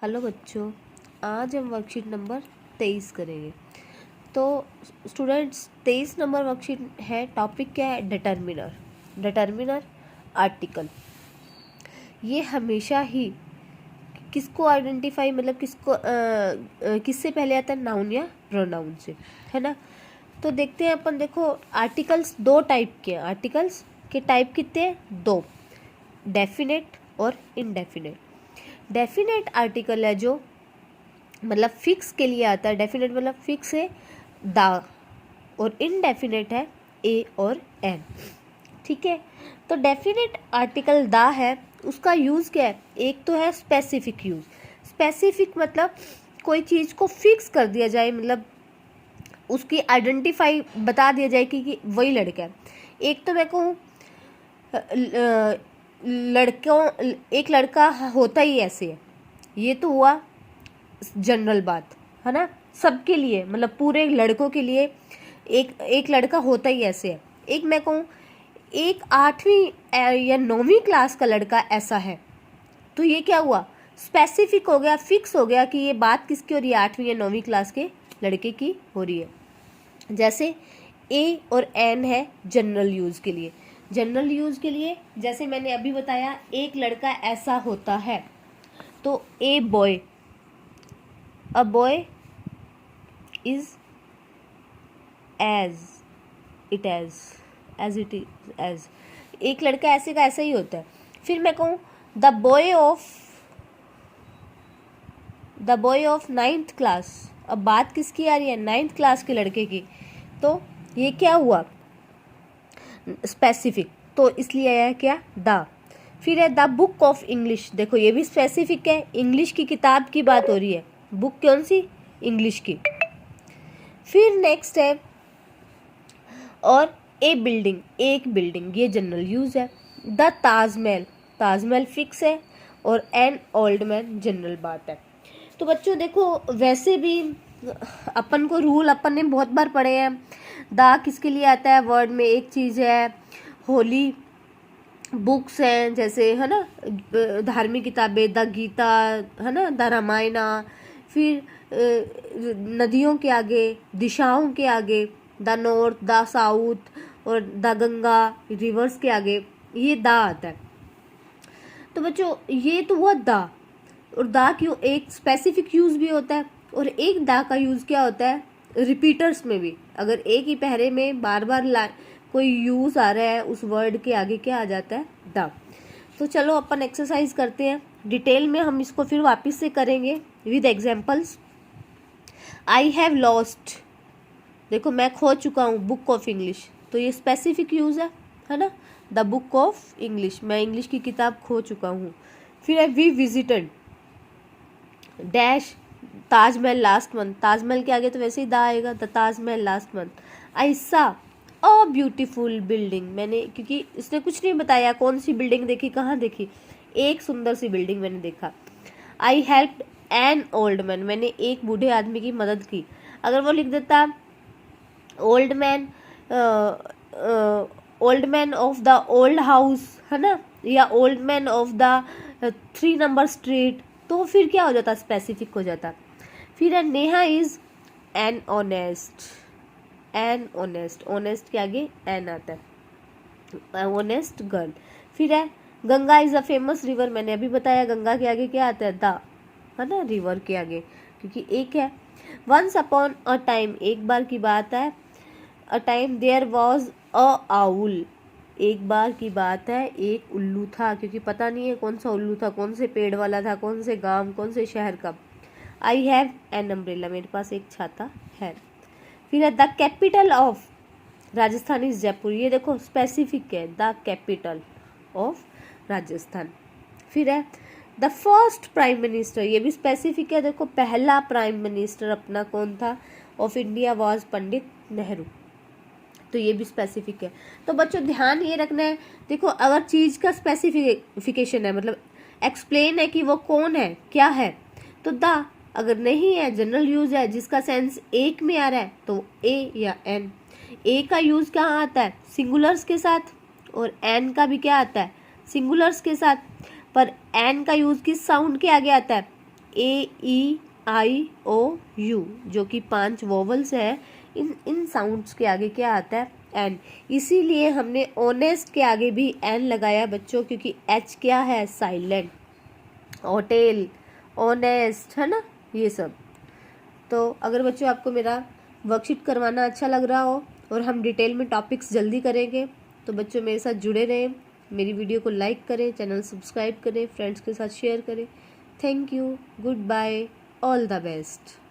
Hello बच्चों, आज हम वर्कशीट नंबर 23 करेंगे। तो स्टूडेंट्स 23 नंबर वर्कशीट है। टॉपिक क्या है? Determiner article. ये हमेशा ही किसको आइडेंटिफाई मतलब किससे पहले आता है? नाउन या प्रोनाउन से, है ना। तो देखते हैं अपन। देखो, आर्टिकल्स दो टाइप के हैं। आर्टिकल्स के टाइप कितने हैं? दो, डेफिनेट और इनडेफिनेट। डेफिनेट आर्टिकल है जो मतलब फिक्स के लिए आता है। डेफिनेट मतलब फिक्स है, द, और इनडेफिनेट है ए और एन। ठीक है। तो डेफिनेट आर्टिकल द है, उसका यूज़ क्या है? एक तो है स्पेसिफिक यूज़। स्पेसिफिक मतलब कोई चीज़ को फिक्स कर दिया जाए, मतलब उसकी आइडेंटिफाई बता दिया जाए कि वही लड़का है। एक तो मैं कहूँ एक लड़का होता ही ऐसे है, ये तो हुआ जनरल बात, है ना। सबके लिए मतलब पूरे लड़कों के लिए एक लड़का होता ही ऐसे है। एक मैं कहूँ एक 8वीं या 9वीं क्लास का लड़का ऐसा है, तो ये क्या हुआ? स्पेसिफिक हो गया, फिक्स हो गया कि ये बात किसकी हो रही है? 8वीं या 9वीं क्लास के लड़के की हो रही है। जैसे ए और एन है जनरल यूज़ के लिए। जनरल यूज़ के लिए जैसे मैंने अभी बताया, एक लड़का ऐसा होता है, तो a boy, a boy is as it is. एक लड़का ऐसे का ऐसा ही होता है। फिर मैं कहूँ the boy of 9th class. अब बात किसकी आ रही है? 9th क्लास के लड़के की। तो ये क्या हुआ? स्पेसिफिक, तो इसलिए आया है क्या? द। फिर है द बुक ऑफ इंग्लिश। देखो ये भी स्पेसिफिक है, इंग्लिश की किताब की बात हो रही है। बुक कौन सी? इंग्लिश की। फिर नेक्स्ट है और ए बिल्डिंग, एक बिल्डिंग, ये जनरल यूज है। द ताजमहल, ताजमहल फिक्स है, और एन ओल्ड मैन जनरल बात है। तो बच्चों देखो, वैसे भी अपन को रूल अपन ने बहुत बार पढ़े हैं। द किसके लिए आता है? वर्ड में एक चीज़ है, होली बुक्स हैं जैसे, है ना, धार्मिक किताबें, द गीता, है ना, द रामायणा। फिर नदियों के आगे, दिशाओं के आगे, द नॉर्थ, द साउथ, और द गंगा, रिवर्स के आगे ये द आता है। तो बच्चों ये तो हुआ द। और द क्यों एक स्पेसिफिक यूज भी होता है, और एक द का यूज क्या होता है? रिपीटर्स में भी। अगर एक ही पहरे में बार बार कोई यूज आ रहा है, उस वर्ड के आगे क्या आ जाता है? द। तो चलो अपन एक्सरसाइज करते हैं डिटेल में, हम इसको फिर वापस से करेंगे with examples. I have lost, देखो मैं खो चुका हूँ, बुक ऑफ इंग्लिश, तो ये स्पेसिफिक यूज है ना। द बुक ऑफ इंग्लिश, मैं इंग्लिश की किताब खो चुका हूँ। फिर है we visited dash Taj Mahal last month. Taj Mahal के आगे तो वैसे ही द आएगा, the Taj Mahal last month. I saw a beautiful building, मैंने क्योंकि इसने कुछ नहीं बताया कौन सी बिल्डिंग देखी, कहाँ देखी, एक सुंदर सी बिल्डिंग मैंने देखा। आई हेल्प्ड एन ओल्ड मैन, मैंने एक बूढ़े आदमी की मदद की। अगर वो लिख देता old man of the old house, है ना, या old man of the 3 number street, तो फिर क्या हो जाता? स्पेसिफिक हो जाता। फिर है Neha is an honest, honest के आगे एन आता है, ऑनेस्ट गर्ल। फिर है Ganga is a famous river, मैंने अभी बताया गंगा के आगे क्या आता है? द, है ना, रिवर के आगे, क्योंकि एक है। वंस अपॉन अ टाइम, एक बार की बात है। A time there was a owl, एक बार की बात है, एक उल्लू था, क्योंकि पता नहीं है कौन सा उल्लू था, कौन से पेड़ वाला था, कौन से गांव, कौन से शहर का। आई हैव एन अम्ब्रेला, मेरे पास एक छाता है। फिर है the capital of Rajasthan is Jaipur, ये देखो स्पेसिफिक है, द कैपिटल ऑफ राजस्थान। फिर है द फर्स्ट प्राइम मिनिस्टर, ये भी स्पेसिफिक है। देखो पहला प्राइम मिनिस्टर अपना कौन था of India? Was Pandit Nehru, तो ये भी स्पेसिफिक है। तो बच्चों ध्यान ये रखना है, देखो अगर चीज़ का स्पेसिफिकेशन है, मतलब एक्सप्लेन है कि वो कौन है, क्या है, तो द। अगर नहीं है, जनरल यूज है जिसका सेंस एक में आ रहा है, तो ए या एन। ए का यूज कहाँ आता है? सिंगुलर्स के साथ, और एन का भी क्या आता है? सिंगुलर्स के साथ। पर एन का यूज किस साउंड के आगे आता है? A E I O U, जो कि 5 वोवल्स है, इन साउंड्स के आगे क्या आता है? एन। इसीलिए हमने ऑनेस्ट के आगे भी एन लगाया बच्चों, क्योंकि एच क्या है? साइलेंट। होटेल, ऑनेस्ट, है ना, ये सब। तो अगर बच्चों आपको मेरा वर्कशीट करवाना अच्छा लग रहा हो और हम डिटेल में टॉपिक्स जल्दी करेंगे, तो बच्चों मेरे साथ जुड़े रहें, मेरी वीडियो को लाइक करें, चैनल सब्सक्राइब करें, फ्रेंड्स के साथ शेयर करें। Thank you, good bye, all the best.